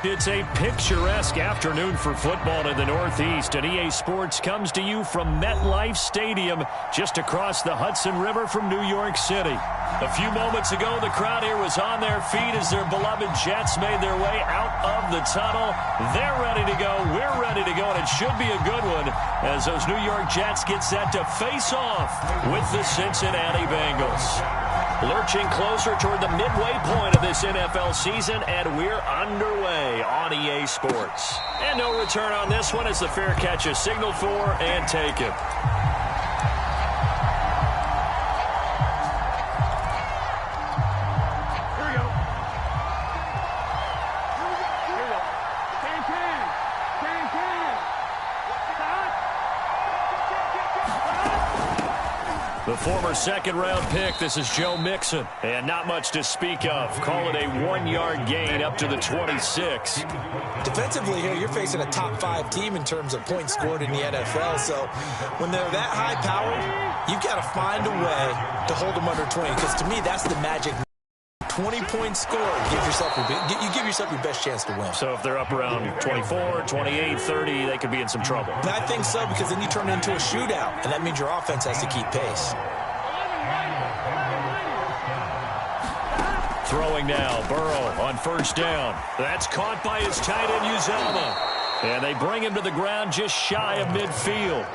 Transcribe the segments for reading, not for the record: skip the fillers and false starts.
It's a picturesque afternoon for football in the Northeast, and EA Sports comes to you from MetLife Stadium just across the Hudson River from New York City. A few moments ago, the crowd here was on their feet as their beloved Jets made their way out of the tunnel. They're ready to go. We're ready to go, and it should be a good one as those New York Jets get set to face off with the Cincinnati Bengals. Lurching closer toward the midway point of this NFL season, and we're underway on EA Sports. And no return on this one as the fair catch is signaled for and taken. The former second-round pick, this is Joe Mixon. And not much to speak of. Call it a 1-yard gain up to the 26. Defensively here, you're facing a top-5 team in terms of points scored in the NFL. So when they're that high-powered, you've got to find a way to hold them under 20. Because to me, that's the magic. 20-point score. You give yourself your best chance to win. So if they're up around 24, 28, 30, they could be in some trouble. And I think so, because then you turn it into a shootout, and that means your offense has to keep pace. Throwing now, Burrow on first down. That's caught by his tight end, Uzomah. And they bring him to the ground just shy of midfield.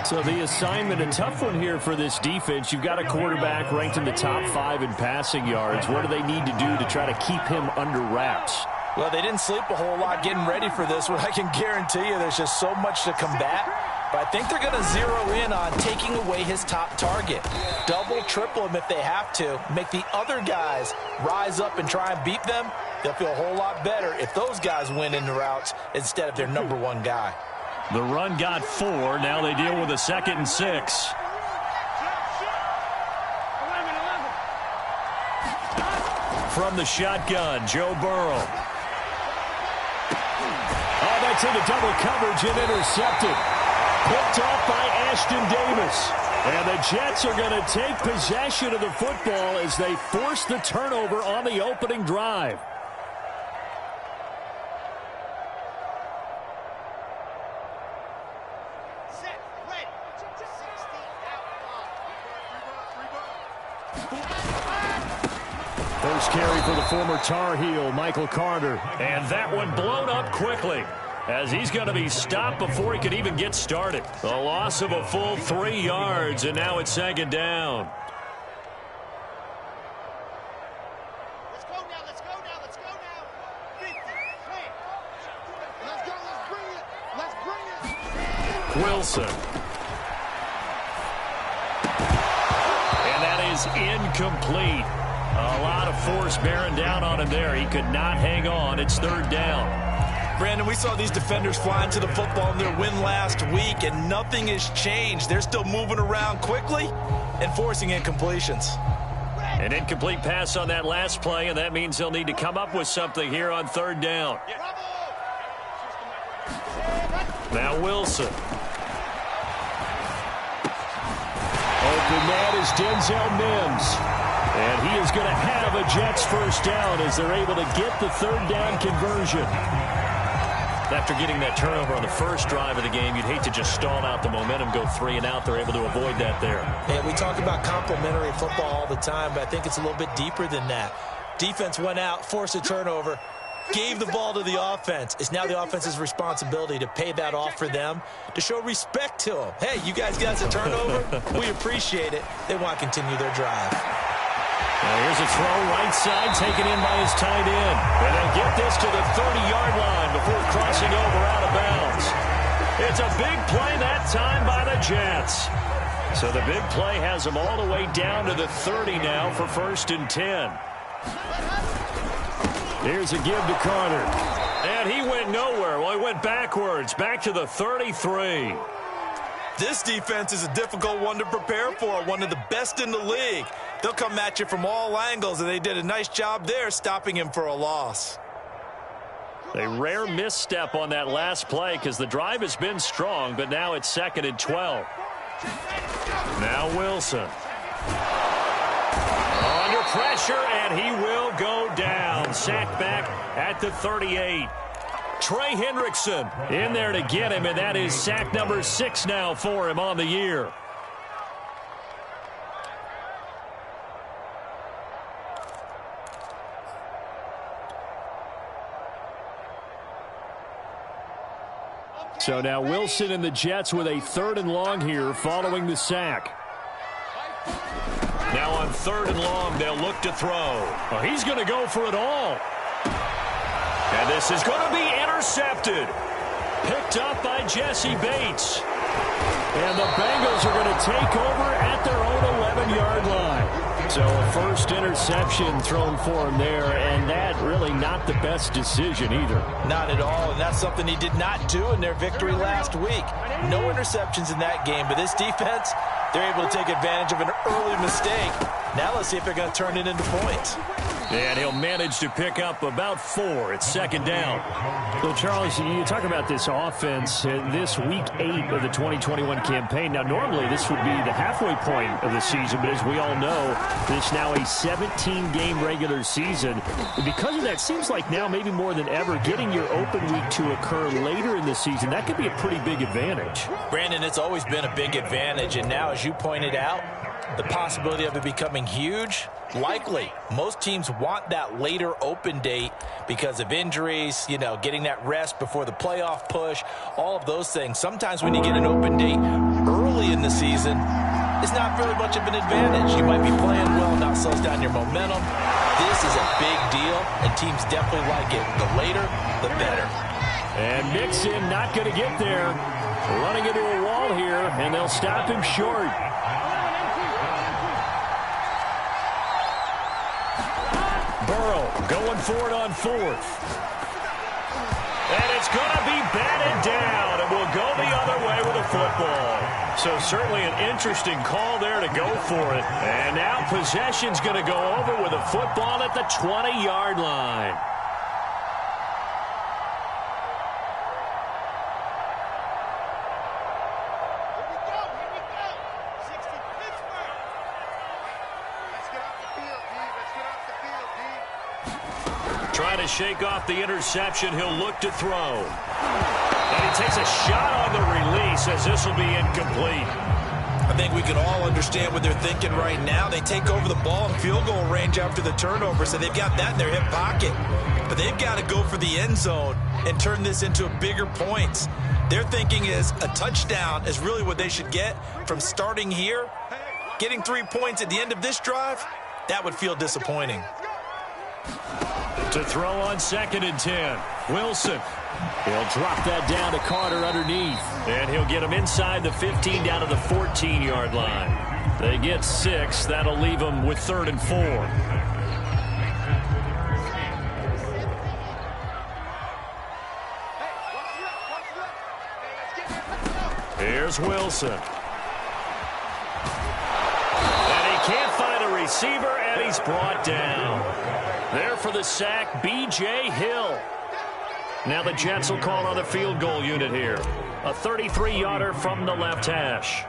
So the assignment, a tough one here for this defense. You've got a quarterback ranked in the top 5 in passing yards. What do they need to do to try to keep him under wraps? Well, they didn't sleep a whole lot getting ready for this one. I can guarantee you there's just so much to combat. But I think they're going to zero in on taking away his top target. Double, triple him if they have to. Make the other guys rise up and try and beat them. They'll feel a whole lot better if those guys win in the routes instead of their number 1 guy. The run got 4. Now they deal with a 2nd and 6. From the shotgun, Joe Burrow. Oh, that's into double coverage and intercepted. Picked off by Ashton Davis. And the Jets are going to take possession of the football as they force the turnover on the opening drive. First carry for the former Tar Heel, Michael Carter. And that one blown up quickly as he's going to be stopped before he could even get started. A loss of a full 3 yards, and now it's 2nd down. Let's go now, let's go now, let's go now. 50, let's go, let's bring it. Wilson. And that is incomplete. A lot of force bearing down on him there. He could not hang on. It's 3rd down. Brandon, we saw these defenders flying to the football in their win last week, and nothing has changed. They're still moving around quickly and forcing incompletions. An incomplete pass on that last play, and that means they'll need to come up with something here on 3rd down. Now Wilson. Open man is Denzel Mims. And he is going to have a Jets first down as they're able to get the 3rd down conversion. After getting that turnover on the first drive of the game, you'd hate to just stall out the momentum, go 3 and out. They're able to avoid that there. Yeah, we talk about complementary football all the time, but I think it's a little bit deeper than that. Defense went out, forced a turnover, gave the ball to the offense. It's now the offense's responsibility to pay that off for them, to show respect to them. Hey, you guys got a turnover? We appreciate it. They want to continue their drive. Now here's a throw right side taken in by his tight end. And they'll get this to the 30-yard line before crossing over out of bounds. It's a big play that time by the Jets. So the big play has them all the way down to the 30 now for 1st and 10. Here's a give to Carter. And he went nowhere. Well, he went backwards, back to the 33. This defense is a difficult one to prepare for, one of the best in the league. They'll come at you from all angles, and they did a nice job there stopping him for a loss. A rare misstep on that last play because the drive has been strong, but now it's 2nd and 12. Now Wilson. Under pressure, and he will go down. sack back at the 38. Trey Hendrickson in there to get him, and that is sack number 6 now for him on the year. So now Wilson and the Jets with a 3rd and long here following the sack. Now on 3rd and long, they'll look to throw. Oh, he's going to go for it all. And this is going to be intercepted. Picked up by Jesse Bates. And the Bengals are going to take over at their own 11-yard line. So a first interception thrown for him there, and that really not the best decision either. Not at all, and that's something he did not do in their victory last week. No interceptions in that game, but this defense, they're able to take advantage of an early mistake. Now let's see if they're going to turn it into points. And he'll manage to pick up about 4. It's 2nd down. So, Charles, you talk about this offense, this week 8 of the 2021 campaign. Now, normally this would be the halfway point of the season, but as we all know, this now a 17-game regular season. And because of that, seems like now maybe more than ever, getting your open week to occur later in the season, that could be a pretty big advantage. Brandon, it's always been a big advantage, and now, as you pointed out, the possibility of it becoming huge, likely. Most teams want that later open date because of injuries, you know, getting that rest before the playoff push, all of those things. Sometimes when you get an open date early in the season, it's not really much of an advantage. You might be playing well, not slows down your momentum. This is a big deal, and teams definitely like it. The later, the better. And Mixon not going to get there. Running into a wall here, and they'll stop him short. Burrow going for it on 4th. And it's going to be batted down, and we'll go the other way with the football. So certainly an interesting call there to go for it. And now possession's going to go over with a football at the 20-yard line. Trying to shake off the interception. He'll look to throw. And he takes a shot on the release as this will be incomplete. I think we can all understand what they're thinking right now. They take over the ball in field goal range after the turnover, so they've got that in their hip pocket. But they've got to go for the end zone and turn this into bigger points. Their thinking is a touchdown is really what they should get from starting here. Getting 3 points at the end of this drive, that would feel disappointing. To throw on 2nd and 10. Wilson. He'll drop that down to Carter underneath. And he'll get him inside the 15 down to the 14-yard line. They get 6. That'll leave them with 3rd and 4. Here's Wilson. And he can't find a receiver, and he's brought down. There for the sack, B.J. Hill. Now the Jets will call on the field goal unit here. A 33-yarder from the left hash.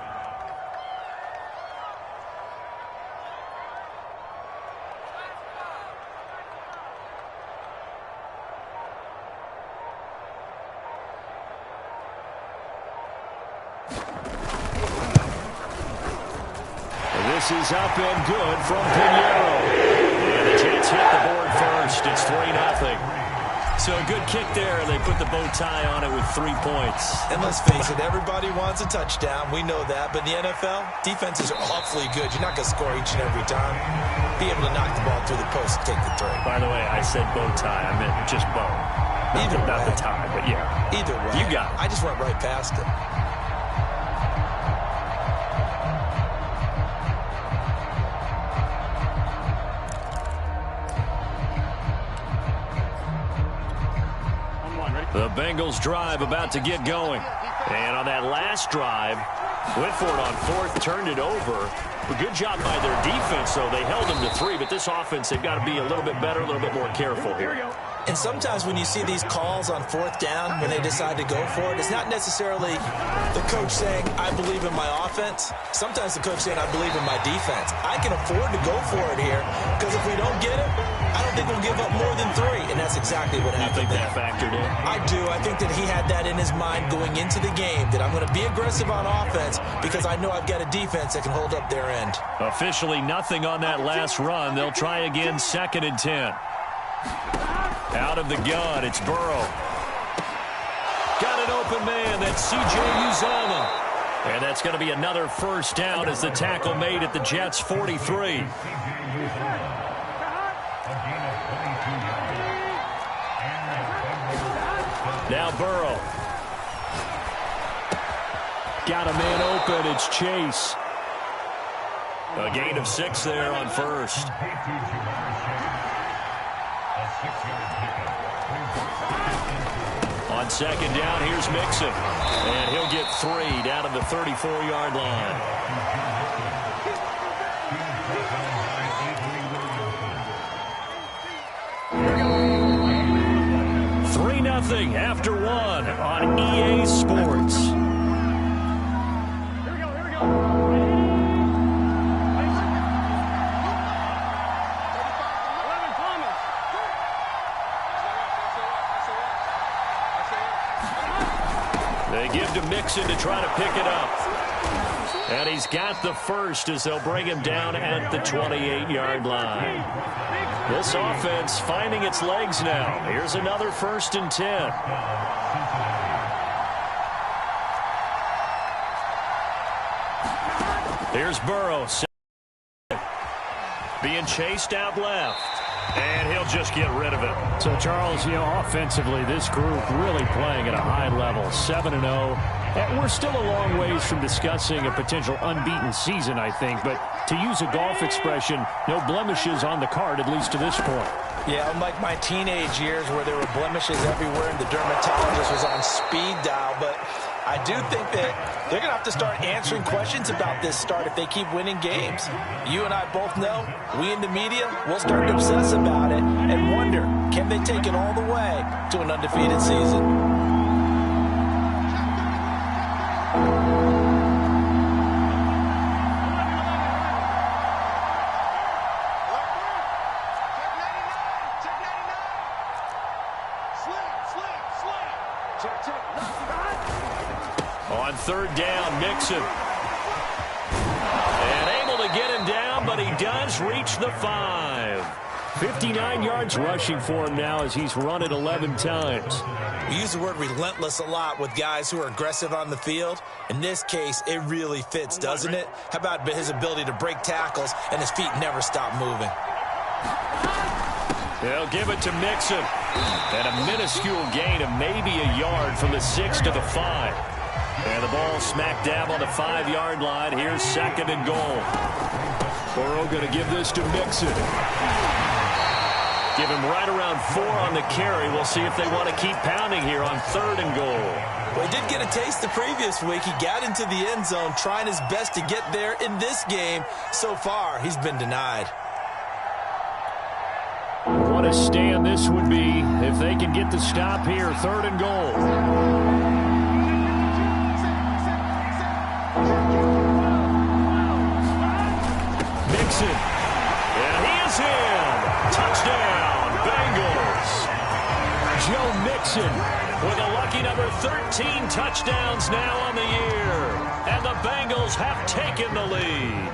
This is up and good from Pinheiro. And the Jets hit the board first. It's 3-0. So a good kick there. They put the bow tie on it with 3 points. And let's face it, everybody wants a touchdown. We know that. But in the NFL, defenses are awfully good. You're not going to score each and every time. Be able to knock the ball through the post and take the throw. By the way, I said bow tie. I meant just bow. Not the tie, but yeah. Either way. You got it. I just went right past it. The Bengals drive about to get going. And on that last drive, went for it on 4th, turned it over. A good job by their defense, though. They held them to 3, but this offense, they've got to be a little bit better, a little bit more careful here. And sometimes when you see these calls on 4th down, when they decide to go for it, it's not necessarily the coach saying, I believe in my offense. Sometimes the coach saying, I believe in my defense. I can afford to go for it here because if we don't get it, I don't think we'll give up more than 3, and that's exactly what happened. You think that factored in? I do. I think that he had that in his mind going into the game, that I'm going to be aggressive on offense because I know I've got a defense that can hold up their end. Officially nothing on that last run. They'll try again, 2nd and 10. Out of the gun, it's Burrow. Got an open man. That's C.J. Uzomah. And that's going to be another first down as the tackle made at the Jets' 43. Now Burrow. Got a man open. It's Chase. A gain of 6 there on first. On 2nd down, here's Mixon. And he'll get 3 down to the 34-yard line. 3-0 after 1 on EA Sports. Here we go. They give to Mixon to try to pick it up. And he's got the first as they'll bring him down at the 28-yard line. This offense finding its legs now. Here's another 1st and 10. Here's Burrow. Being chased out left. And he'll just get rid of it. So, Charles, offensively, this group really playing at a high level, 7-0. We're still a long ways from discussing a potential unbeaten season, I think. But to use a golf expression, no blemishes on the card, at least to this point. Yeah, unlike my teenage years where there were blemishes everywhere and the dermatologist was on speed dial. But I do think that they're going to have to start answering questions about this start if they keep winning games. You and I both know, we in the media, we'll start to obsess about it and wonder, can they take it all the way to an undefeated season? On 3rd down, Mixon. And able to get him down, but he does reach the 5. 59 yards rushing for him now as he's run it 11 times. We use the word relentless a lot with guys who are aggressive on the field. In this case, it really fits, doesn't it? How about his ability to break tackles and his feet never stop moving? They'll give it to Mixon. And a minuscule gain of maybe a yard from the 6 to the 5. And the ball smack dab on the 5-yard line. Here's 2nd and goal. Burrow going to give this to Mixon. Give him right around 4 on the carry. We'll see if they want to keep pounding here on 3rd and goal. Well, he did get a taste the previous week. He got into the end zone trying his best to get there in this game. So far, he's been denied. What a stand this would be if they can get the stop here. 3rd and goal. Mixon. And he is in. Touchdown, Bengals. Joe Mixon with a lucky number 13 touchdowns now on the year. And the Bengals have taken the lead.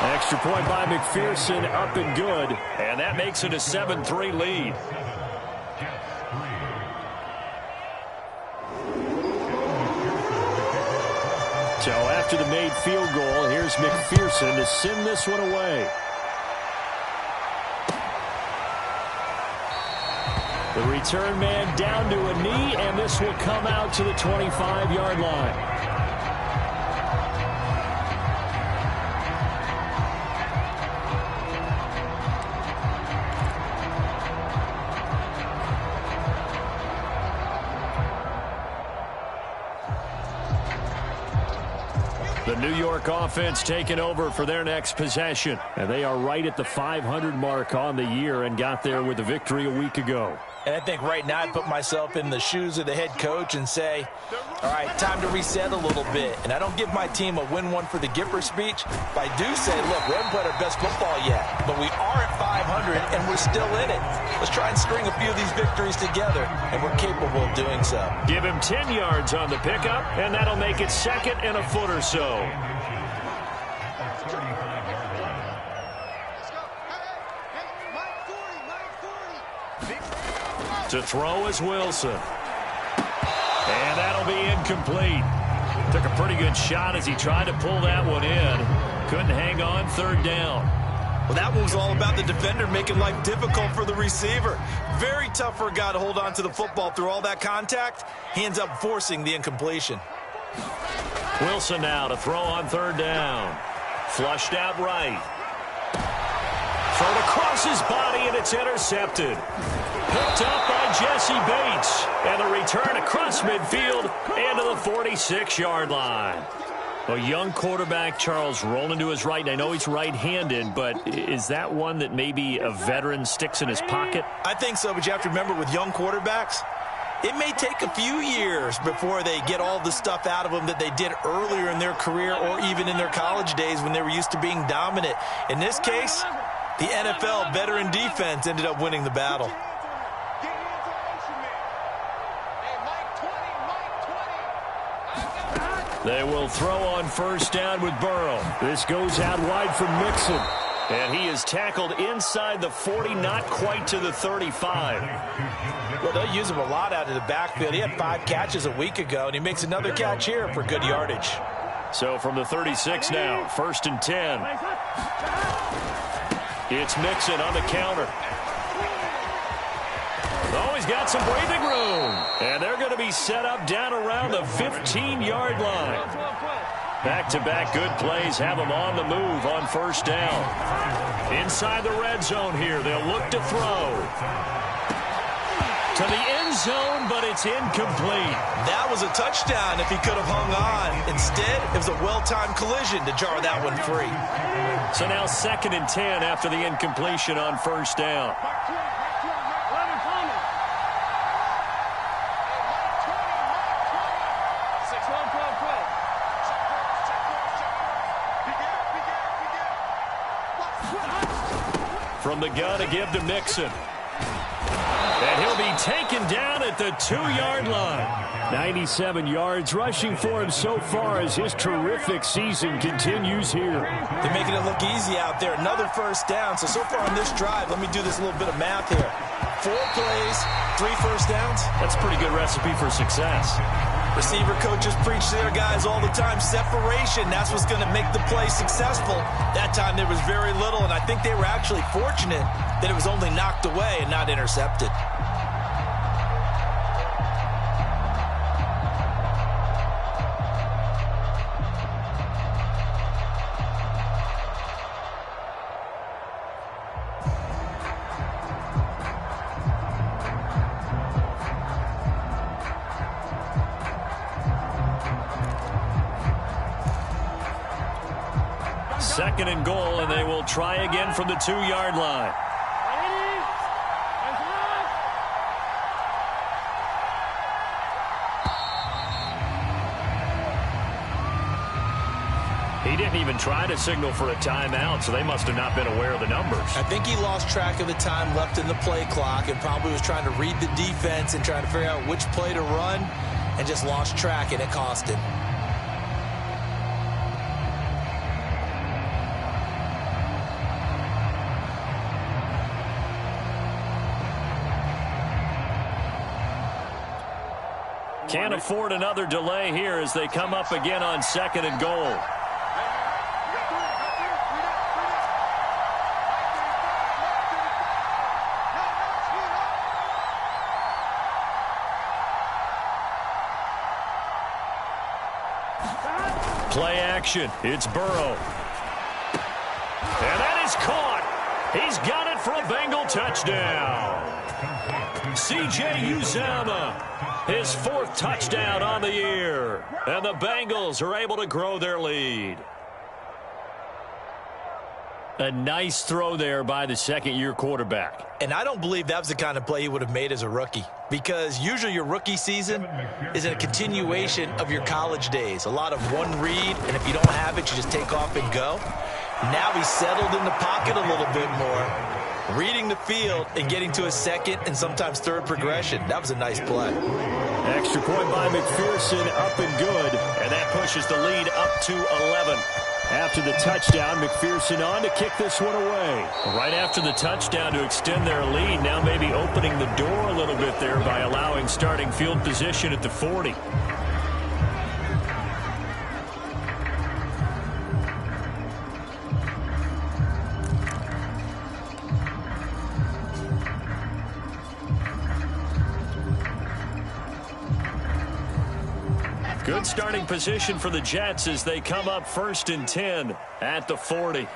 Extra point by McPherson, up and good. And that makes it a 7-3 lead. So after the made field goal, here's McPherson to send this one away. The return man down to a knee, and this will come out to the 25-yard line. The New York offense taking over for their next possession. And they are right at the 500 mark on the year and got there with a victory a week ago. And I think right now I'd put myself in the shoes of the head coach and say, all right, time to reset a little bit. And I don't give my team a win one for the Gipper speech, but I do say, look, we haven't played our best football yet, but we are at 500 and we're still in it. Let's try and string a few of these victories together, and we're capable of doing so. Give him 10 yards on the pickup, and that'll make it second and a foot or so. To throw is Wilson. And that'll be incomplete. Took a pretty good shot as he tried to pull that one in. Couldn't hang on, third down. Well, that one was all about the defender making life difficult for the receiver. Very tough for a guy to hold on to the football through all that contact. He ends up forcing the incompletion. Wilson now to throw on third down. Flushed out right. Thrown across his body, and it's intercepted. Picked up by Jesse Bates. And the return across midfield and to the 46-yard line. A young quarterback, Charles, rolling to his right. And I know he's right-handed, but is that one that maybe a veteran sticks in his pocket? I think so, but you have to remember with young quarterbacks, it may take a few years before they get all the stuff out of them that they did earlier in their career or even in their college days when they were used to being dominant. In this case, the NFL veteran defense ended up winning the battle. They will throw on first down with Burrow. This goes out wide from Mixon. And he is tackled inside the 40, not quite to the 35. Well, they'll use him a lot out of the backfield. He had 5 catches a week ago, and he makes another catch here for good yardage. So from the 36 now, first and 10. It's Mixon on the counter. Oh, he's got some breathing room. And they're going to be set up down around the 15-yard line. Back-to-back good plays have them on the move on first down. Inside the red zone here, they'll look to throw. To the end zone, but it's incomplete. That was a touchdown if he could have hung on. Instead, it was a well-timed collision to jar that one free. So now second and 10 after the incompletion on first down. From the gun to give to Mixon. And he'll be taken down at the 2-yard line. 97 yards rushing for him so far as his terrific season continues here. They're making it look easy out there. Another first down. So far on this drive, let me do this little bit of math here. 4 plays, 3 first downs. That's a pretty good recipe for success. Receiver coaches preach to their guys all the time. Separation, that's what's going to make the play successful. That time there was very little, and I think they were actually fortunate that it was only knocked away and not intercepted. Second and goal, and they will try again from the 2-yard line. He didn't even try to signal for a timeout, so they must have not been aware of the numbers. I think he lost track of the time left in the play clock and probably was trying to read the defense and trying to figure out which play to run and just lost track, and it cost him. Can't afford another delay here as they come up again on second and goal. Play action. It's Burrow. And that is caught. He's got it for a Bengal touchdown. C.J. Uzomah, his 4th touchdown on the year. And the Bengals are able to grow their lead. A nice throw there by the second-year quarterback. And I don't believe that was the kind of play he would have made as a rookie, because usually your rookie season is a continuation of your college days. A lot of one read, and if you don't have it, you just take off and go. Now he's settled in the pocket a little bit more, reading the field and getting to a second and sometimes third progression. That was a nice play. Extra point by McPherson, up and good, and that pushes the lead up to 11. After the touchdown, McPherson on to kick this one away. Right after the touchdown to extend their lead, now maybe opening the door a little bit there by allowing starting field position at the 40. Good starting position for the Jets as they come up 1st and 10 at the 40.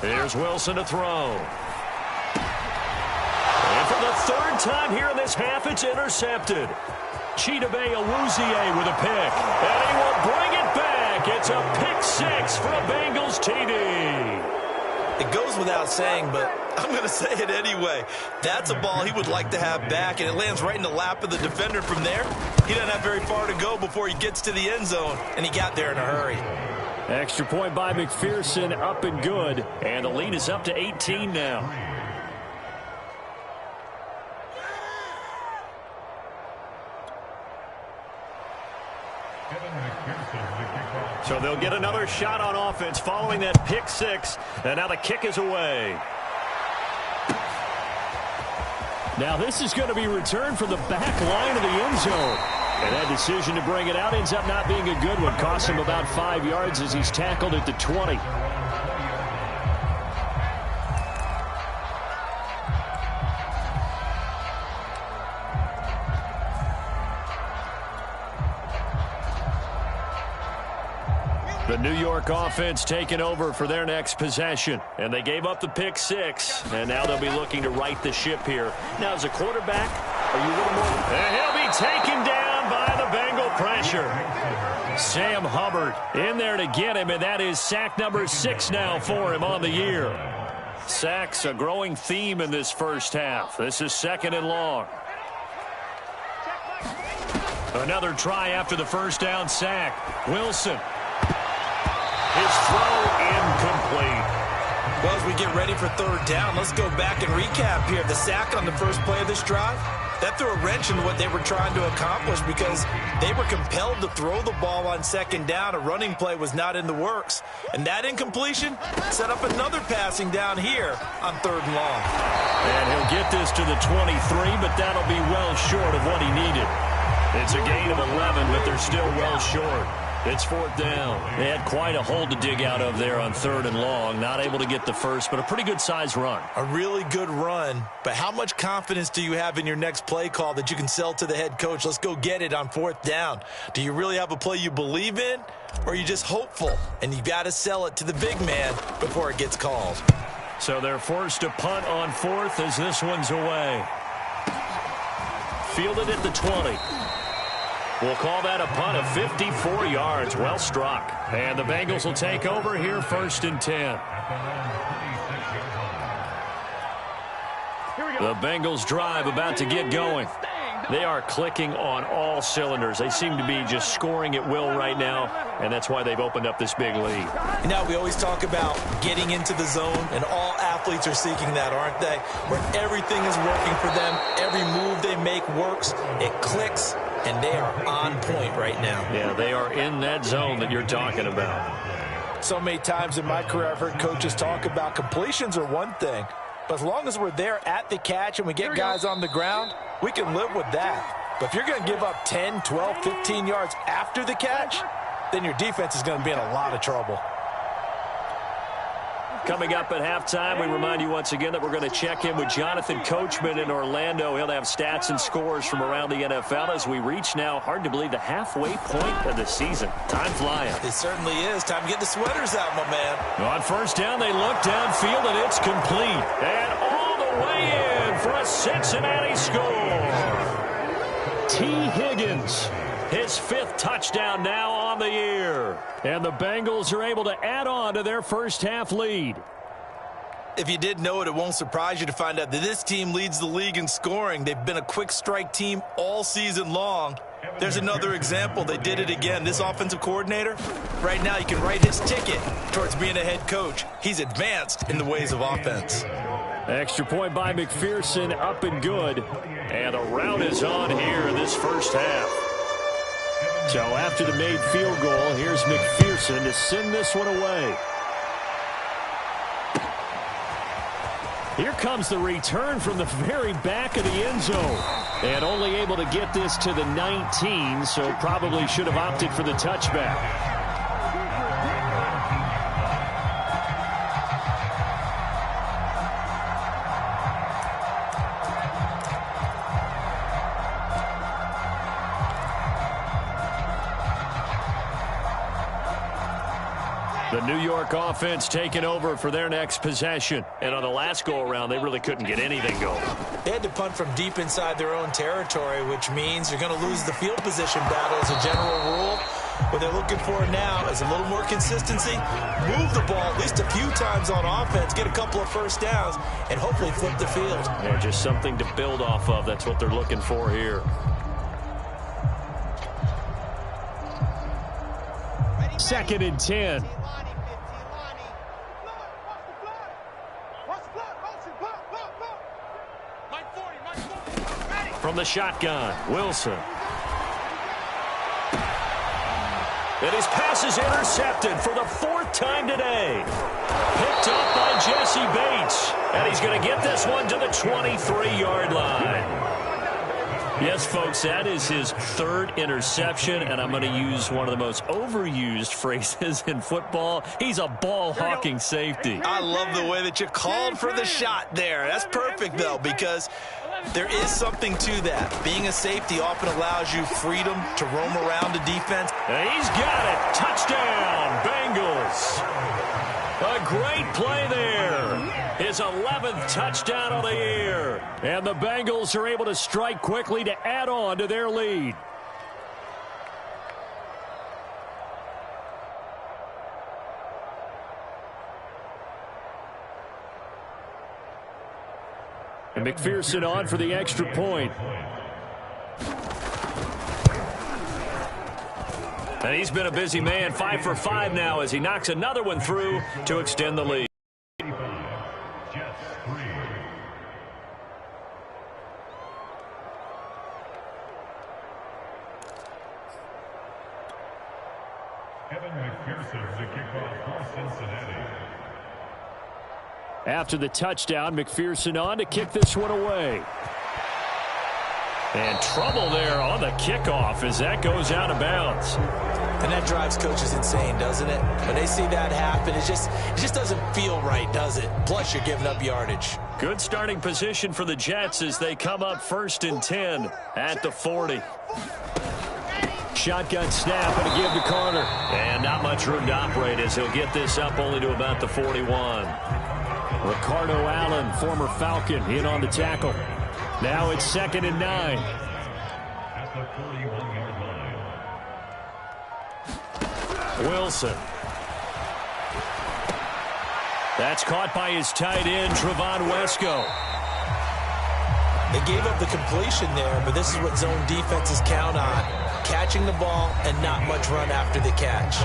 Here's Wilson to throw. And for the 3rd time here in this half, it's intercepted. Chidobe Awuzie with a pick. And he will bring it back. It's a pick 6 for a Bengals TD. It goes without saying, but I'm going to say it anyway. That's a ball he would like to have back, and it lands right in the lap of the defender from there. He doesn't have very far to go before he gets to the end zone, and he got there in a hurry. Extra point by McPherson, up and good. And the lead is up to 18 now. So they'll get another shot on offense following that pick 6. And now the kick is away. Now this is going to be returned from the back line of the end zone. And that decision to bring it out ends up not being a good one. Costs him about 5 yards as he's tackled at the 20. The New York offense taking over for their next possession. And they gave up the pick 6. And now they'll be looking to right the ship here. Now, as a quarterback, are you a little more... And he'll be taken down by the Bengal pressure. Sam Hubbard in there to get him, and that is sack number 6 now for him on the year. Sacks a growing theme in this first half. This is 2nd and long. Another try after the first down sack. Wilson. His throw incomplete. Well, as we get ready for 3rd down, let's go back and recap here. The sack on the first play of this drive, that threw a wrench into what they were trying to accomplish because they were compelled to throw the ball on 2nd down. A running play was not in the works. And that incompletion set up another passing down here on 3rd and long. And he'll get this to the 23, but that'll be well short of what he needed. It's a gain of 11, but they're still well short. It's 4th down. They had quite a hole to dig out of there on 3rd and long. Not able to get the first, but a pretty good-sized run. A really good run, but how much confidence do you have in your next play call that you can sell to the head coach? Let's go get it on 4th down. Do you really have a play you believe in, or are you just hopeful? And you got to sell it to the big man before it gets called. So they're forced to punt on 4th as this one's away. Fielded at the 20. We'll call that a punt of 54 yards. Well struck. And the Bengals will take over here 1st and 10. The Bengals drive about to get going. They are clicking on all cylinders. They seem to be just scoring at will right now, and that's why they've opened up this big lead. You know, we always talk about getting into the zone, and all athletes are seeking that, aren't they? Where everything is working for them. Every move they make works. It clicks. And they are on point right now. Yeah, they are in that zone that you're talking about. So many times in my career, I've heard coaches talk about completions are one thing. But as long as we're there at the catch and we get guys on the ground, we can live with that. But if you're going to give up 10, 12, 15 yards after the catch, then your defense is going to be in a lot of trouble. Coming up at halftime, we remind you once again that we're going to check in with Jonathan Coachman in Orlando. He'll have stats and scores from around the NFL as we reach now, hard to believe, the halfway point of the season. Time flying. It certainly is. Time to get the sweaters out, my man. On first down, they look downfield, and it's complete. And all the way in for a Cincinnati score. T. Higgins, his 5th touchdown now on the year. And the Bengals are able to add on to their first half lead. If you didn't know it, it won't surprise you to find out that this team leads the league in scoring. They've been a quick strike team all season long. There's another example. They did it again. This offensive coordinator, right now you can write his ticket towards being a head coach. He's advanced in the ways of offense. Extra point by McPherson, up and good. And the route is on here in this first half. So after the made field goal, here's McPherson to send this one away. Here comes the return from the very back of the end zone. And only able to get this to the 19, so probably should have opted for the touchback. The New York offense taking over for their next possession. And on the last go-around, they really couldn't get anything going. They had to punt from deep inside their own territory, which means you're going to lose the field position battle as a general rule. What they're looking for now is a little more consistency, move the ball at least a few times on offense, get a couple of first downs, and hopefully flip the field. Yeah, just something to build off of. That's what they're looking for here. Second and 10. From the shotgun, Wilson. And his pass is intercepted for the 4th time today. Picked up by Jesse Bates. And he's going to get this one to the 23-yard line. Yes, folks, that is his 3rd interception, and I'm going to use one of the most overused phrases in football. He's a ball-hawking safety. I love the way that you called for the shot there. That's perfect, though, because there is something to that. Being a safety often allows you freedom to roam around the defense. And he's got it. Touchdown, Bengals. A great play there. His 11th touchdown of the year. And the Bengals are able to strike quickly to add on to their lead. And McPherson on for the extra point. And he's been a busy man, 5 for 5 now as he knocks another one through to extend the lead. After the touchdown, McPherson on to kick this one away. And trouble there on the kickoff as that goes out of bounds. And that drives coaches insane, doesn't it? When they see that happen, it just doesn't feel right, does it? Plus, you're giving up yardage. Good starting position for the Jets as they come up 1st and 10 at the 40. Shotgun snap and a give to Carter. And not much room to operate as he'll get this up only to about the 41. Ricardo Allen, former Falcon, in on the tackle. Now it's 2nd and 9. At the 41-yard line. Wilson. That's caught by his tight end, Trevon Wesco. They gave up the completion there, but this is what zone defenses count on. Catching the ball and not much run after the catch.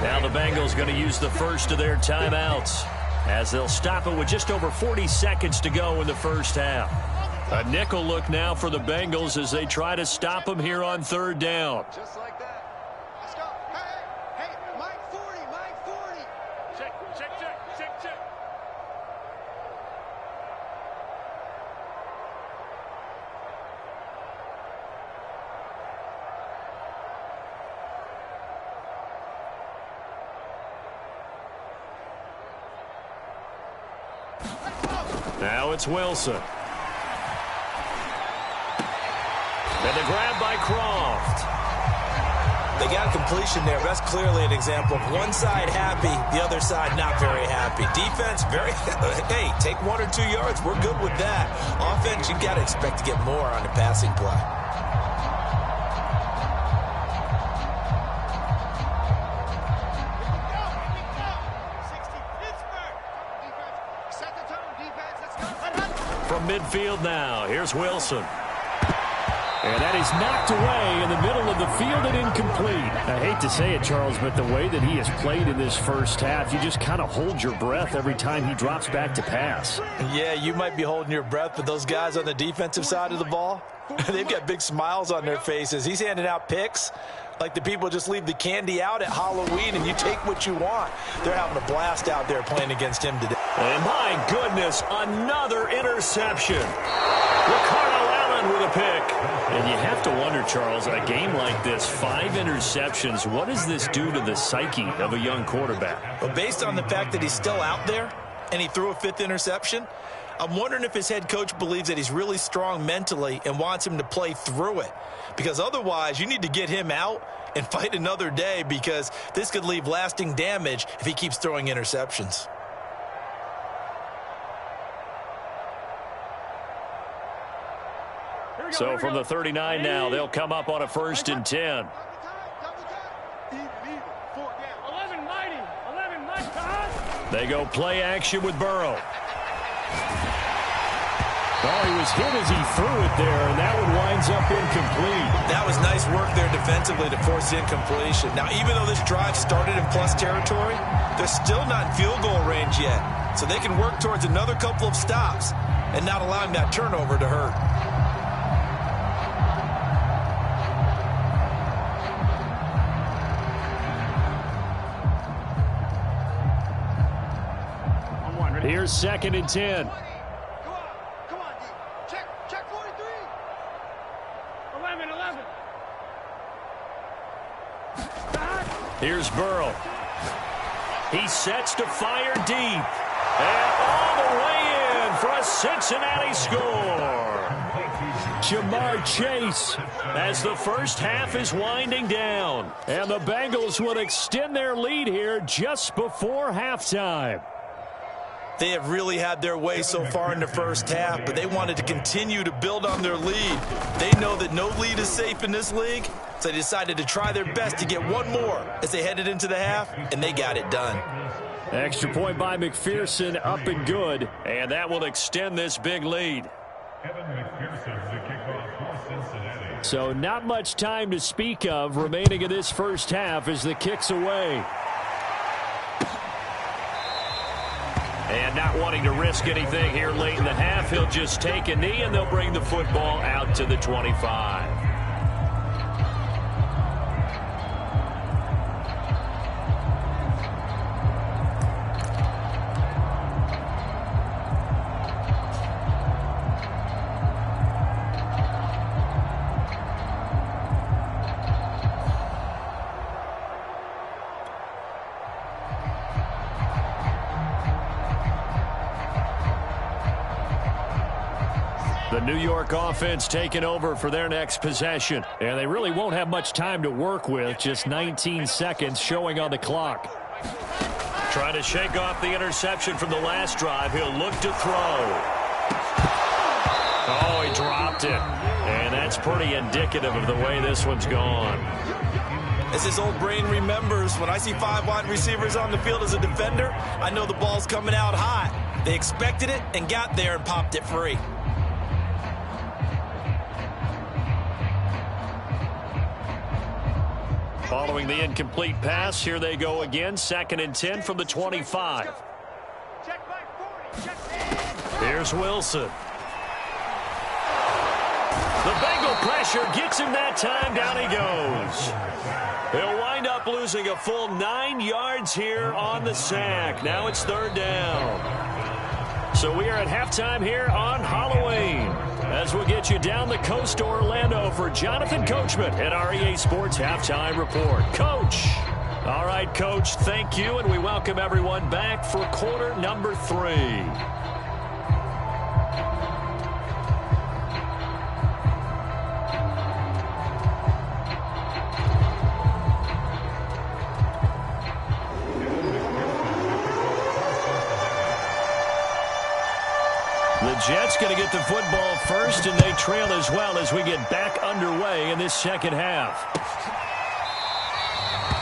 Now the Bengals going to use the first of their timeouts as they'll stop it with just over 40 seconds to go in the first half. A nickel look now for the Bengals as they try to stop them here on 3rd down. Just like that. Let's go. Hey, Mike 40, Mike 40. Check. Now it's Wilson. And the grab by Croft. They got a completion there. That's clearly an example of one side happy, the other side not very happy. Defense, very, hey, take 1 or 2 yards. We're good with that. Offense, you got to expect to get more on the passing play. From midfield now, here's Wilson. And that is knocked away in the middle of the field and incomplete. I hate to say it, Charles, but the way that he has played in this first half, you just kind of hold your breath every time he drops back to pass. Yeah, you might be holding your breath, but those guys on the defensive side of the ball, they've got big smiles on their faces. He's handing out picks like the people just leave the candy out at Halloween and you take what you want. They're having a blast out there playing against him today. And my goodness, another interception. Ricardo Allen with a pick. And you have to wonder, Charles, a game like this, 5 interceptions, what does this do to the psyche of a young quarterback? Well, based on the fact that he's still out there and he threw a 5th interception, I'm wondering if his head coach believes that he's really strong mentally and wants him to play through it. Because otherwise, you need to get him out and fight another day, because this could leave lasting damage if he keeps throwing interceptions. So from the 39 now, they'll come up on a 1st and 10. They go play action with Burrow. Oh, he was hit as he threw it there, and that one winds up incomplete. That was nice work there defensively to force the incompletion. Now, even though this drive started in plus territory, they're still not in field goal range yet. So they can work towards another couple of stops and not allowing that turnover to hurt. Here's 2nd and 10. Come on, D. Check 43. 11. Here's Burrow. He sets to fire deep. And all the way in for a Cincinnati score. Jamar Chase as the first half is winding down. And the Bengals would extend their lead here just before halftime. They have really had their way so far in the first half, but they wanted to continue to build on their lead. They know that no lead is safe in this league, so they decided to try their best to get one more as they headed into the half, and they got it done. Extra point by McPherson, up and good. And that will extend this big lead. So not much time to speak of remaining in this first half as the kick's away. And not wanting to risk anything here late in the half, he'll just take a knee and they'll bring the football out to the 25. The New York offense taking over for their next possession. And they really won't have much time to work with. Just 19 seconds showing on the clock. Trying to shake off the interception from the last drive. He'll look to throw. Oh, he dropped it. And that's pretty indicative of the way this one's gone. As his old brain remembers, when I see 5 wide receivers on the field as a defender, I know the ball's coming out hot. They expected it and got there and popped it free. Following the incomplete pass, here they go again. 2nd and 10 from the 25. Here's Wilson. The Bengal pressure gets him that time. Down he goes. He'll wind up losing a full 9 yards here on the sack. Now it's 3rd down. So we are at halftime here on Halloween, as we'll get you down the coast to Orlando for Jonathan Coachman at our EA Sports Halftime Report. Coach. All right, Coach, thank you, and we welcome everyone back for quarter number 3. Bengals going to get the football first, and they trail as well as we get back underway in this second half.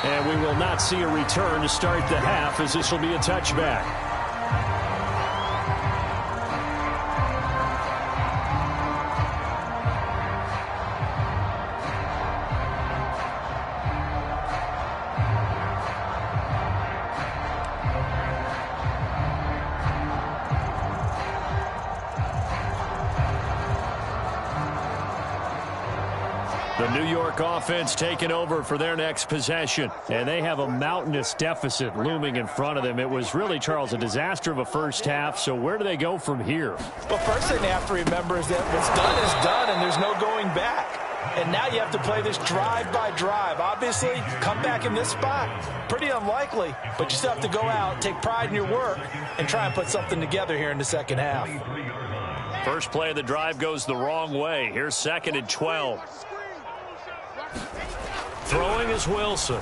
And we will not see a return to start the half, as this will be a touchback. The New York offense taking over for their next possession. And they have a mountainous deficit looming in front of them. It was really, Charles, a disaster of a first half. So where do they go from here? Well, first thing they have to remember is that what's done is done, and there's no going back. And now you have to play this drive by drive. Obviously, come back in this spot, pretty unlikely. But you still have to go out, take pride in your work, and try and put something together here in the second half. First play of the drive goes the wrong way. Here's 2nd and 12. Throwing is Wilson.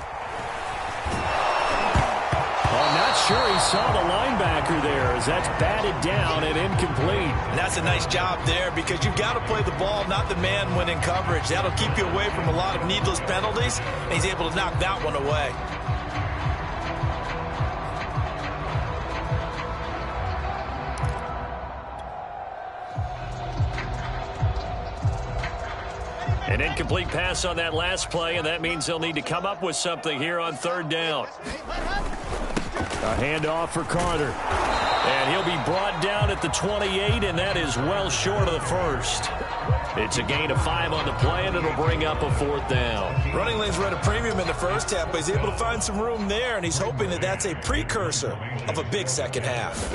I'm not sure he saw the linebacker there, as that's batted down and incomplete. And that's a nice job there, because you've got to play the ball, not the man when in coverage. That'll keep you away from a lot of needless penalties, and he's able to knock that one away. An incomplete pass on that last play, and that means they'll need to come up with something here on 3rd down. A handoff for Carter. And he'll be brought down at the 28, and that is well short of the first. It's a gain of 5 on the play, and it'll bring up a 4th down. Running lanes were at a premium in the first half, but he's able to find some room there, and he's hoping that that's a precursor of a big second half.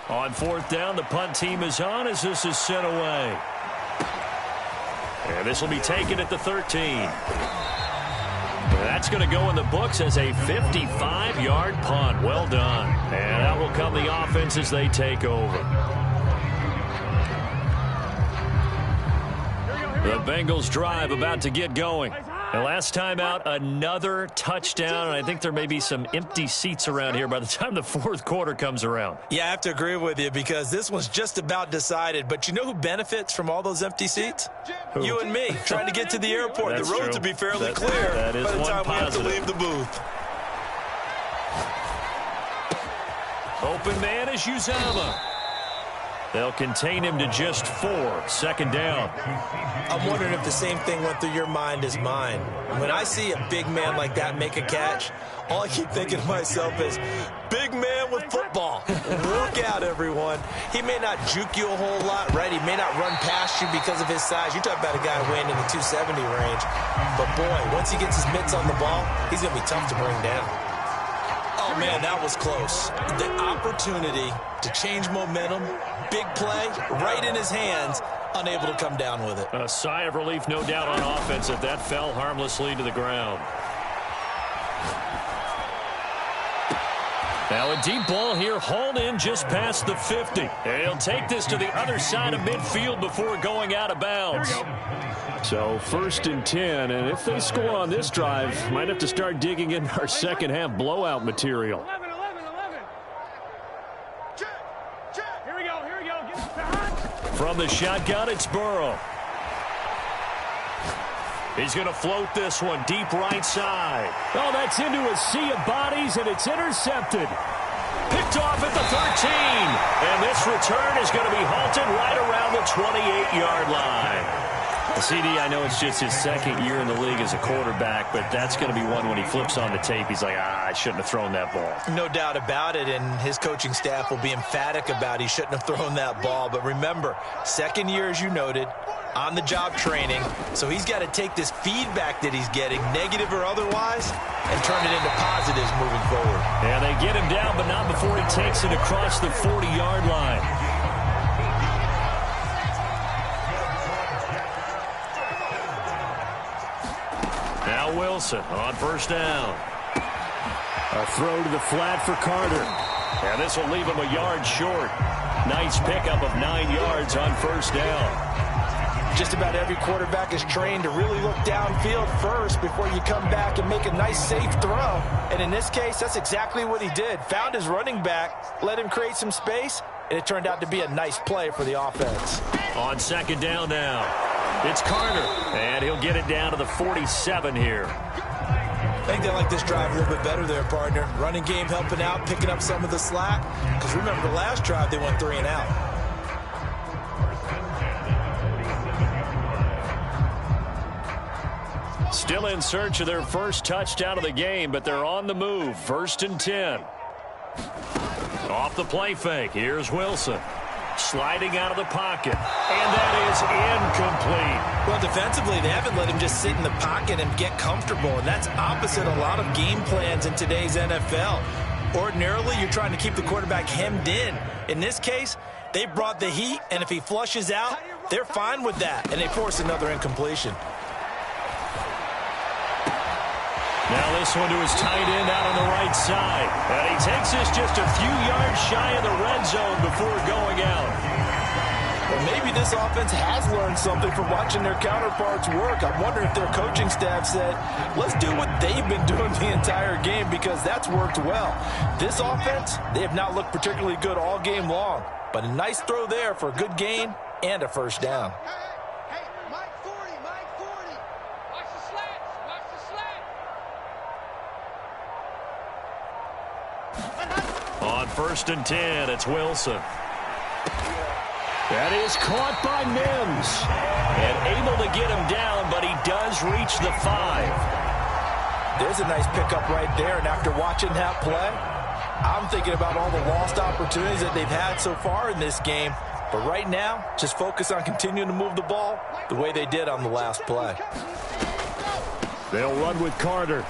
On 4th down, the punt team is on as this is sent away. And this will be taken at the 13. That's going to go in the books as a 55-yard punt. Well done. And that will come the offense as they take over. The Bengals drive about to get going. And last time out, another touchdown. And I think there may be some empty seats around here by the time the 4th quarter comes around. Yeah, I have to agree with you, because this one's just about decided. But you know who benefits from all those empty seats? Who? You and me, trying to get to the airport. That's the roads true. will be fairly That clear is by the one time positive. we have to leave the booth. Open man is Uzama. They'll contain him to just 4. 2nd down. I'm wondering if the same thing went through your mind as mine. When I see a big man like that make a catch, all I keep thinking to myself is, big man with football. Look out, everyone. He may not juke you a whole lot, right? He may not run past you because of his size. You talk about a guy weighing in the 270 range. But, boy, once he gets his mitts on the ball, he's going to be tough to bring down. Oh, man, that was close. The opportunity to change momentum, big play, right in his hands, unable to come down with it. A sigh of relief, no doubt, on offense if that fell harmlessly to the ground. Now a deep ball here, hauled in just past the 50. And he'll take this to the other side of midfield before going out of bounds. So 1st and 10, and if they score on this drive, might have to start digging in our second half blowout material. 11. Check. Here we go. Get behind. From the shotgun, it's Burrow. He's going to float this one deep right side. Oh, that's into a sea of bodies, and it's intercepted. Picked off at the 13. And this return is going to be halted right around the 28-yard line. CD, I know it's just his 2nd year in the league as a quarterback, but that's going to be one when he flips on the tape. He's like, I shouldn't have thrown that ball. No doubt about it, and his coaching staff will be emphatic about he shouldn't have thrown that ball. But remember, 2nd year, as you noted, on-the-job training, so he's got to take this feedback that he's getting, negative or otherwise, and turn it into positives moving forward. And they get him down, but not before he takes it across the 40-yard line. Now Wilson on 1st down. A throw to the flat for Carter. And this will leave him a yard short. Nice pickup of 9 yards on 1st down. Just about every quarterback is trained to really look downfield first before you come back and make a nice, safe throw. And in this case, that's exactly what he did. Found his running back, let him create some space, and it turned out to be a nice play for the offense. On second down now, it's Carter, and he'll get it down to the 47 here. I think they like this drive a little bit better there, partner. Running game helping out, picking up some of the slack. Because remember, the last drive, they went 3 and out. Still in search of their first touchdown of the game, but they're on the move. 1st and 10. Off the play fake, here's Wilson. Sliding out of the pocket, and that is incomplete. Well, defensively, they haven't let him just sit in the pocket and get comfortable, and that's opposite a lot of game plans in today's NFL. Ordinarily, you're trying to keep the quarterback hemmed in. In this case, they brought the heat, and if he flushes out, they're fine with that, and they force another incompletion. Now this one to his tight end out on the right side. And he takes this just a few yards shy of the red zone before going out. Well, maybe this offense has learned something from watching their counterparts work. I wonder if their coaching staff said, let's do what they've been doing the entire game, because that's worked well. This offense, they have not looked particularly good all game long. But a nice throw there for a good gain and a first down. Hey, Mike 40, Mike 40. Watch the slats, watch the slats. On 1st and 10, it's Wilson. That is caught by Mims. And able to get him down, but he does reach the 5. There's a nice pickup right there, and after watching that play, I'm thinking about all the lost opportunities that they've had so far in this game. But right now, just focus on continuing to move the ball the way they did on the last play. They'll run with Carter.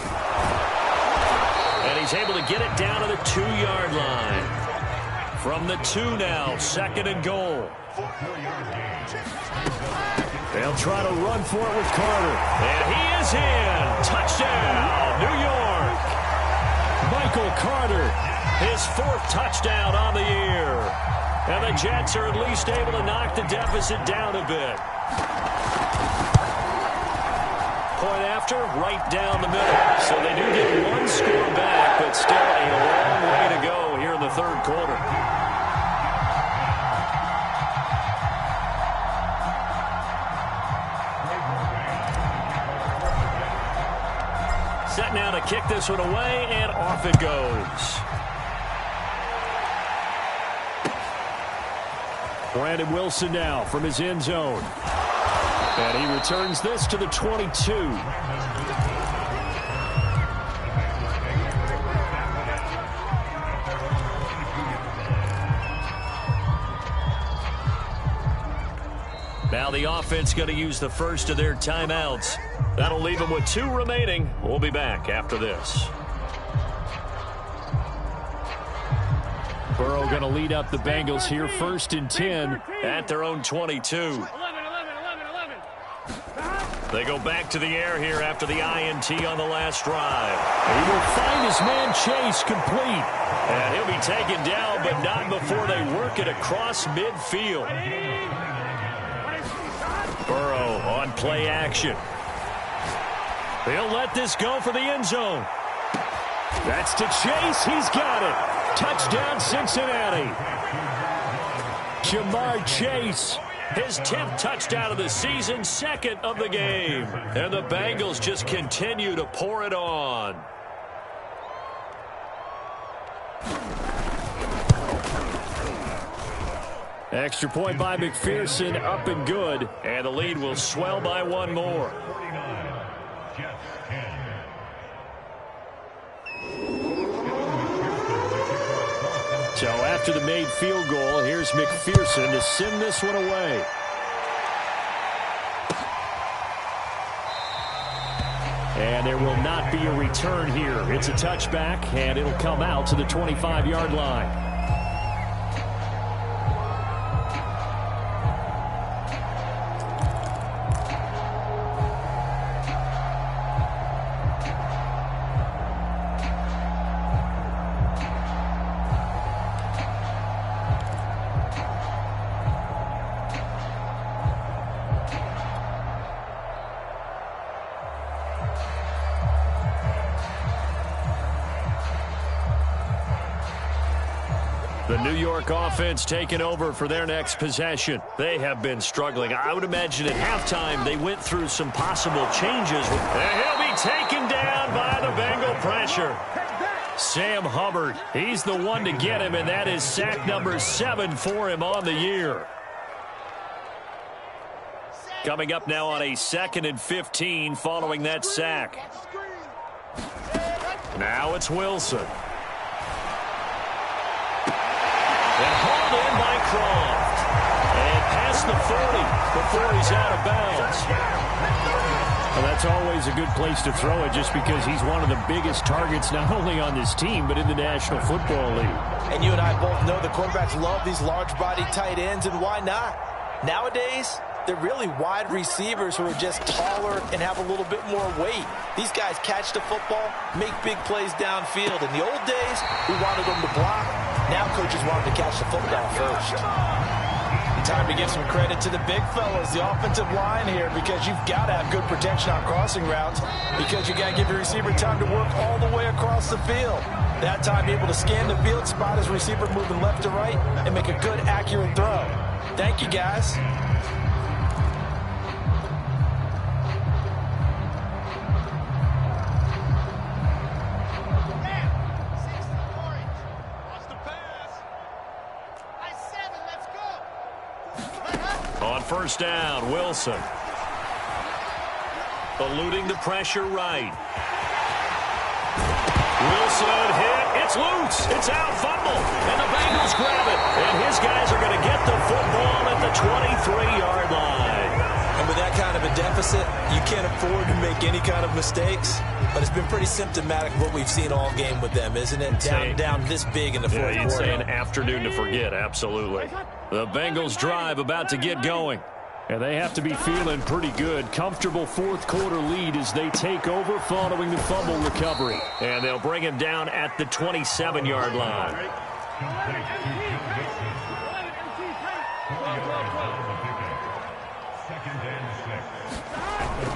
And he's able to get it down to the 2-yard line. From the 2 now, 2nd and goal. They'll try to run for it with Carter. And he is in. Touchdown, New York. Michael Carter. His 4th touchdown on the year. And the Jets are at least able to knock the deficit down a bit. Point after, right down the middle. So they do get 1 score back, but still a long way to go here in the 3rd quarter. Set now to kick this one away, and off it goes. Brandon Wilson now from his end zone. And he returns this to the 22. Now the offense going to use the first of their timeouts. That'll leave them with 2 remaining. We'll be back after this. Burrow going to lead up the Bengals here, 1st and 10 at their own 22. They go back to the air here after the INT on the last drive. He will find his man Chase complete. And he'll be taken down, but not before they work it across midfield. Burrow on play action. He'll let this go for the end zone. That's to Chase. He's got it. Touchdown, Cincinnati. Jamar Chase. His 10th touchdown of the season, 2nd of the game. And the Bengals just continue to pour it on. Extra point by McPherson, up and good. And the lead will swell by 1 more. So after the made field goal, here's McPherson to send this one away. And there will not be a return here. It's a touchback, and it'll come out to the 25-yard line. The New York offense taking over for their next possession. They have been struggling. I would imagine at halftime they went through some possible changes. And he'll be taken down by the Bengal pressure. Sam Hubbard, he's the one to get him, and that is sack number 7 for him on the year. Coming up now on a 2nd and 15 following that sack. Now it's Wilson. And hauled in by Croft. And past the 40 before he's out of bounds. Well, that's always a good place to throw it just because he's one of the biggest targets not only on this team but in the National Football League. And you and I both know the quarterbacks love these large-bodied tight ends, and why not? Nowadays, they're really wide receivers who are just taller and have a little bit more weight. These guys catch the football, make big plays downfield. In the old days, we wanted them to block. Now coaches want them to catch the football first. Time to give some credit to the big fellas, the offensive line here, because you've got to have good protection on crossing routes because you got to give your receiver time to work all the way across the field. That time, able to scan the field, spot his receiver moving left to right, and make a good, accurate throw. Thank you, guys. On first down, Wilson. Eluding the pressure right. Wilson hit. It's loose. It's out. Fumble. And the Bengals grab it. And his guys are going to get the football at the 23-yard line. And with that kind of a deficit, you can't afford to make any kind of mistakes. But it's been pretty symptomatic of what we've seen all game with them, isn't it? Down this big in the fourth quarter. You'd say an afternoon to forget, absolutely. The Bengals drive about to get going. And they have to be feeling pretty good. Comfortable fourth quarter lead as they take over following the fumble recovery. And they'll bring him down at the 27-yard line.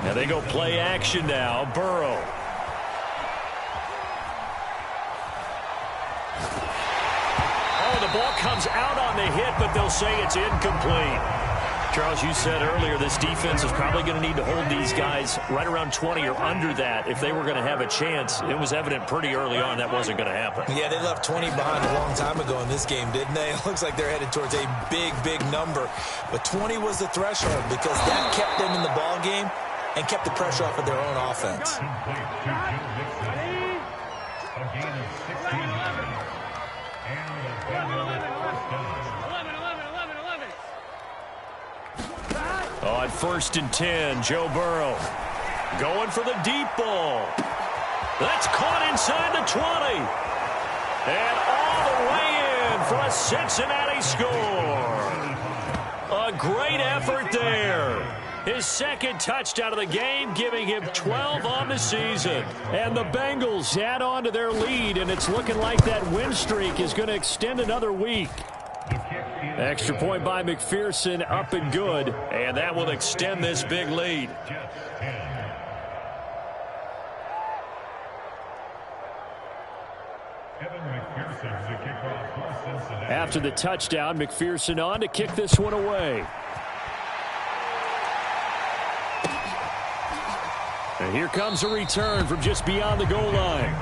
Now they go play action now. Burrow. Oh, the ball comes out on the hit, but they'll say it's incomplete. Charles, you said earlier this defense is probably going to need to hold these guys right around 20 or under that if they were going to have a chance. It was evident pretty early on that wasn't going to happen. Yeah, they left 20 behind a long time ago in this game, didn't they? It looks like they're headed towards a big, big number. But 20 was the threshold because that kept them in the ball game and kept the pressure off of their own offense. On first and 10, Joe Burrow going for the deep ball. That's caught inside the 20. And all the way in for a Cincinnati score. A great effort there. His second touchdown of the game, giving him 12 on the season. And the Bengals add on to their lead, and it's looking like that win streak is going to extend another week. Extra point by McPherson, up and good. And that will extend this big lead. After the touchdown, McPherson on to kick this one away. And here comes a return from just beyond the goal line.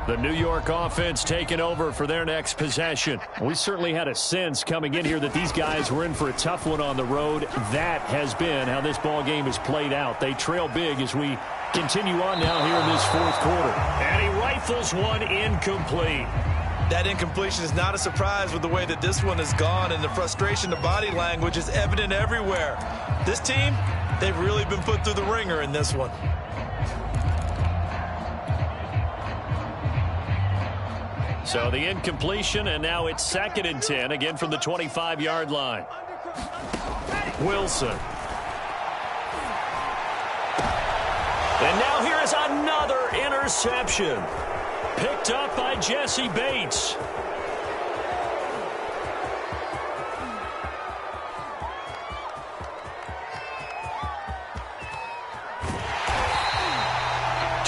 The New York offense taking over for their next possession. We certainly had a sense coming in here that these guys were in for a tough one on the road. That has been how this ball game has played out. They trail big as we continue on now here in this fourth quarter. And he rifles one incomplete. That incompletion is not a surprise with the way that this one has gone, and the frustration, the body language is evident everywhere. This team, they've really been put through the ringer in this one. So the incompletion, and now it's 2nd and 10, again from the 25-yard line. Wilson. And now here is another interception. Picked up by Jesse Bates.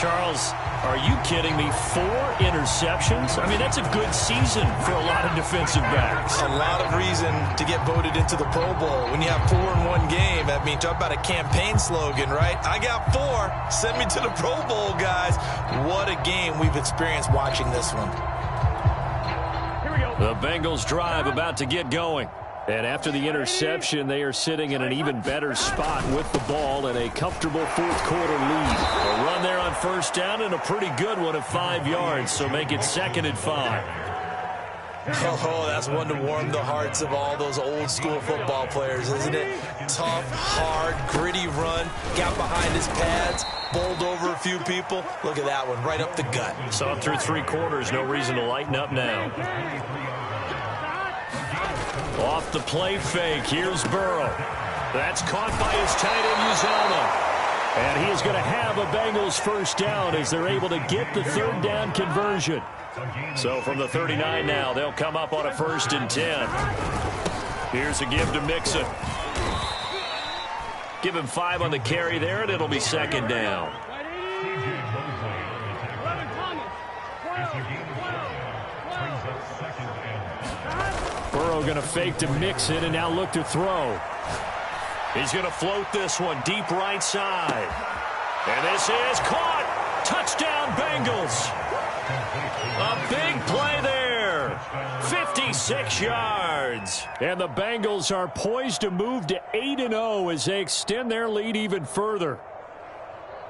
Charles, are you kidding me? 4 interceptions? I mean, that's a good season for a lot of defensive backs. A lot of reason to get voted into the Pro Bowl. When you have 4 in one game, I mean, talk about a campaign slogan, right? I got 4. Send me to the Pro Bowl, guys. What a game we've experienced watching this one. The Bengals drive about to get going. And after the interception, they are sitting in an even better spot with the ball and a comfortable fourth-quarter lead. A run there on first down and a pretty good one of 5 yards, so make it 2nd and 5. Oh, that's one to warm the hearts of all those old-school football players, isn't it? Tough, hard, gritty run, got behind his pads, bowled over a few people. Look at that one, right up the gut. Saw it through 3 quarters, no reason to lighten up now. Off the play fake, here's Burrow. That's caught by his tight end, Uzomah. And he is going to have a Bengals first down as they're able to get the 3rd down conversion. So from the 39 now, they'll come up on a 1st and 10. Here's a give to Mixon. Give him 5 on the carry there, and it'll be 2nd down. Burrow going to fake to Mixon and now look to throw. He's going to float this one deep right side. And this is caught. Touchdown, Bengals. A big play there. 56 yards. And the Bengals are poised to move to 8-0 as they extend their lead even further.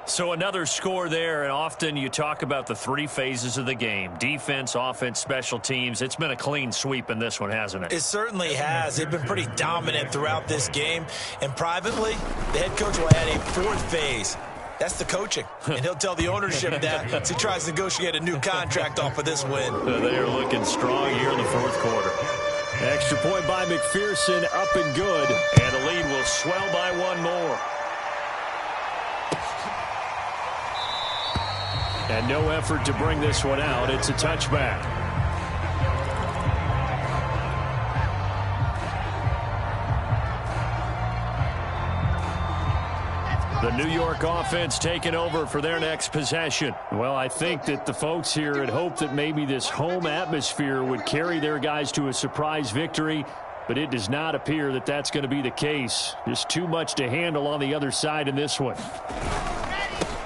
So another score there, and often you talk about the 3 phases of the game. Defense, offense, special teams. It's been a clean sweep in this one, hasn't it? It certainly has. They've been pretty dominant throughout this game. And privately, the head coach will add a 4th phase. That's the coaching. And he'll tell the ownership that as he tries to negotiate a new contract off of this win. They are looking strong here in the 4th quarter. Extra point by McPherson, up and good. And the lead will swell by 1 more. And no effort to bring this one out. It's a touchback. The New York offense taking over for their next possession. Well, I think that the folks here had hoped that maybe this home atmosphere would carry their guys to a surprise victory, but it does not appear that that's going to be the case. Just too much to handle on the other side in this one.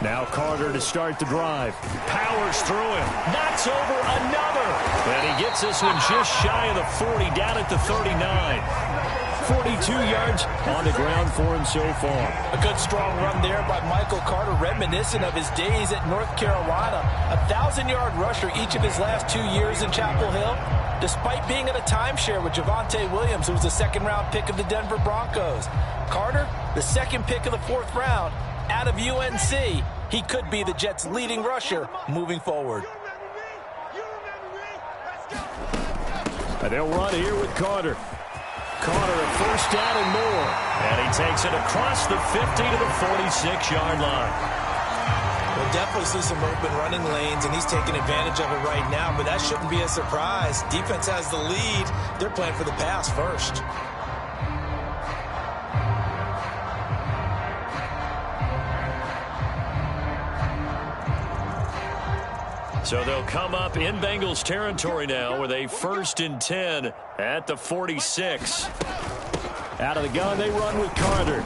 Now Carter to start the drive. Powers through him. Knocks over another. And he gets this one just shy of the 40, down at the 39. 42 yards on the ground for him so far. A good strong run there by Michael Carter, reminiscent of his days at North Carolina. A 1,000-yard rusher each of his last 2 years in Chapel Hill, despite being in a timeshare with Javonte Williams, who was a 2nd-round pick of the Denver Broncos. Carter, the 2nd pick of the 4th round, out of UNC. He could be the Jets' leading rusher moving forward. And they'll run here with Carter. Carter a 1st down and more. And he takes it across the 50 to the 46-yard line. We'll definitely see some open running lanes, and he's taking advantage of it right now, but that shouldn't be a surprise. Defense has the lead. They're playing for the pass first. So they'll come up in Bengals territory now with a 1st and 10 at the 46. Out of the gun, they run with Carter.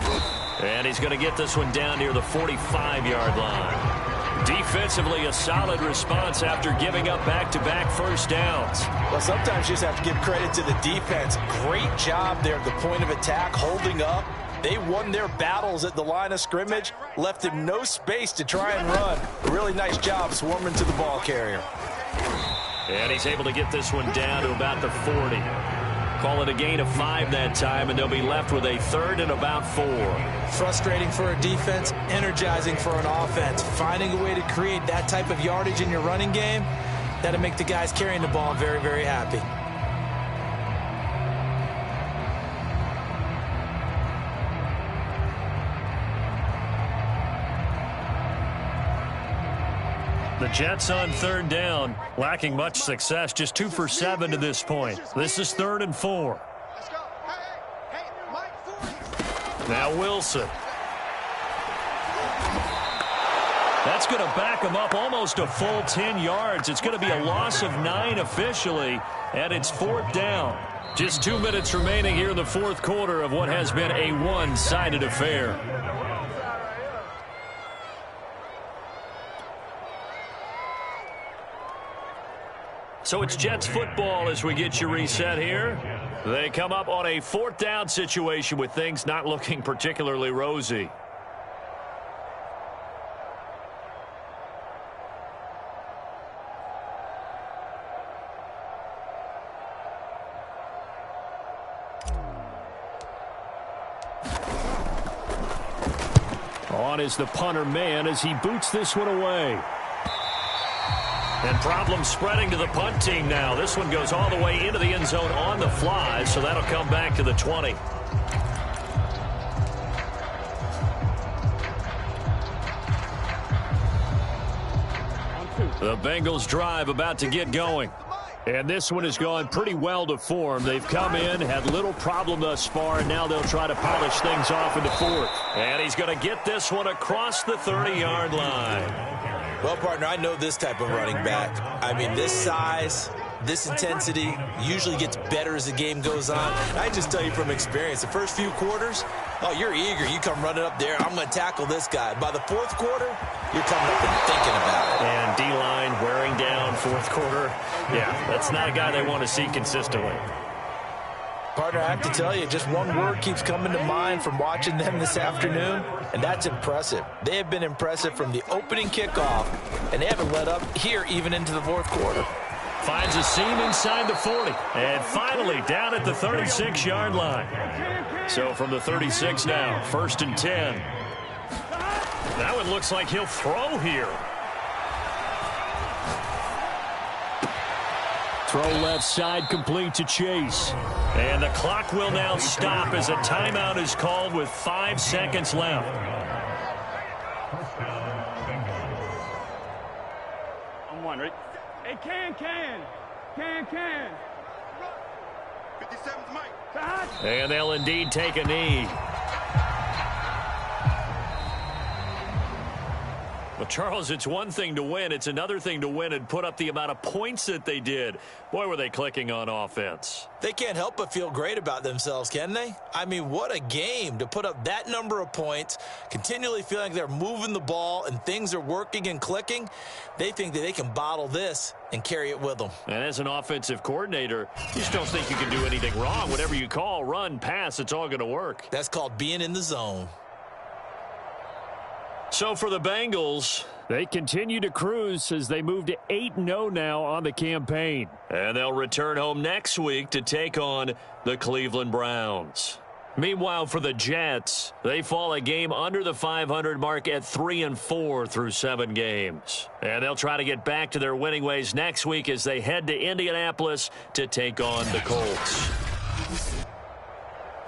And he's going to get this one down near the 45-yard line. Defensively, a solid response after giving up back-to-back 1st downs. Well, sometimes you just have to give credit to the defense. Great job there at the point of attack, holding up. They won their battles at the line of scrimmage, left him no space to try and run. A really nice job swarming to the ball carrier. And he's able to get this one down to about the 40. Call it a gain of 5 that time, and they'll be left with a 3rd and about 4. Frustrating for a defense, energizing for an offense. Finding a way to create that type of yardage in your running game, that'll make the guys carrying the ball very, very happy. The Jets on 3rd down, lacking much success, just 2 for 7 to this point. This is 3rd and 4. Let's go. Hey, Mike 40. Now Wilson. That's going to back him up almost a full 10 yards. It's going to be a loss of 9 officially, and it's 4th down. Just 2 minutes remaining here in the 4th quarter of what has been a one-sided affair. So it's Jets football as we get you reset here. They come up on a 4th down situation with things not looking particularly rosy. On is the punter man as he boots this one away. And problems spreading to the punt team now. This one goes all the way into the end zone on the fly, so that'll come back to the 20. The Bengals drive about to get going. And this one has gone pretty well to form. They've come in, had little problem thus far, and now they'll try to polish things off in the 4th. And he's going to get this one across the 30-yard line. Well, partner, I know this type of running back. I mean, this size, this intensity usually gets better as the game goes on. And I just tell you from experience, the first few quarters, oh, you're eager. You come running up there, I'm going to tackle this guy. By the 4th quarter, you're coming up and thinking about it. And D-line wearing down 4th quarter. Yeah, that's not a guy they want to see consistently. Partner, I have to tell you, just one word keeps coming to mind from watching them this afternoon, and that's impressive. They have been impressive from the opening kickoff, and they haven't let up here even into the 4th quarter. Finds a seam inside the 40, and finally down at the 36-yard line. So from the 36 now, 1st and 10. That one looks like he'll throw here. Throw left side complete to Chase. And the clock will now stop as a timeout is called with 5 seconds left. I'm one, right? Hey, can. 57's Mike. And they'll indeed take a knee. Well, Charles, it's one thing to win. It's another thing to win and put up the amount of points that they did. Boy, were they clicking on offense. They can't help but feel great about themselves, can they? I mean, what a game to put up that number of points, continually feeling like they're moving the ball and things are working and clicking. They think that they can bottle this and carry it with them. And as an offensive coordinator, you just don't think you can do anything wrong. Whatever you call, run, pass, it's all going to work. That's called being in the zone. So for the Bengals, they continue to cruise as they move to 8-0 now on the campaign. And they'll return home next week to take on the Cleveland Browns. Meanwhile, for the Jets, they fall a game under the 500 mark at 3-4 through 7 games. And they'll try to get back to their winning ways next week as they head to Indianapolis to take on the Colts.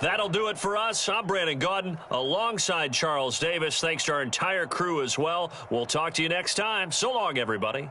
That'll do it for us. I'm Brandon Gaudin alongside Charles Davis. Thanks to our entire crew as well. We'll talk to you next time. So long, everybody.